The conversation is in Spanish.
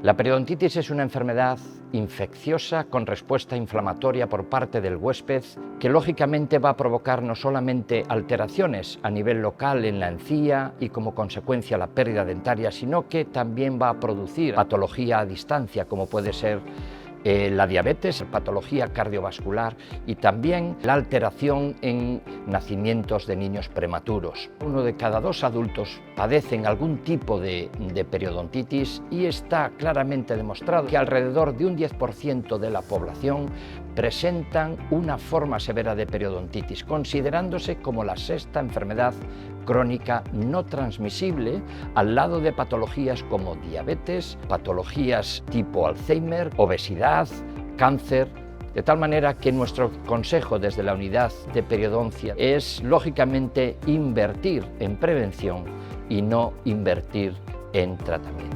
La periodontitis es una enfermedad infecciosa con respuesta inflamatoria por parte del huésped que lógicamente va a provocar no solamente alteraciones a nivel local en la encía y como consecuencia la pérdida dentaria, sino que también va a producir patología a distancia como puede ser la diabetes, patología cardiovascular y también la alteración en nacimientos de niños prematuros. 1 de cada 2 adultos padecen algún tipo de periodontitis y está claramente demostrado que alrededor de un 10% de la población presentan una forma severa de periodontitis, considerándose como la 6ª enfermedad crónica no transmisible al lado de patologías como diabetes, patologías tipo Alzheimer, obesidad, cáncer. De tal manera que nuestro consejo desde la unidad de periodoncia es lógicamente invertir en prevención y no invertir en tratamiento.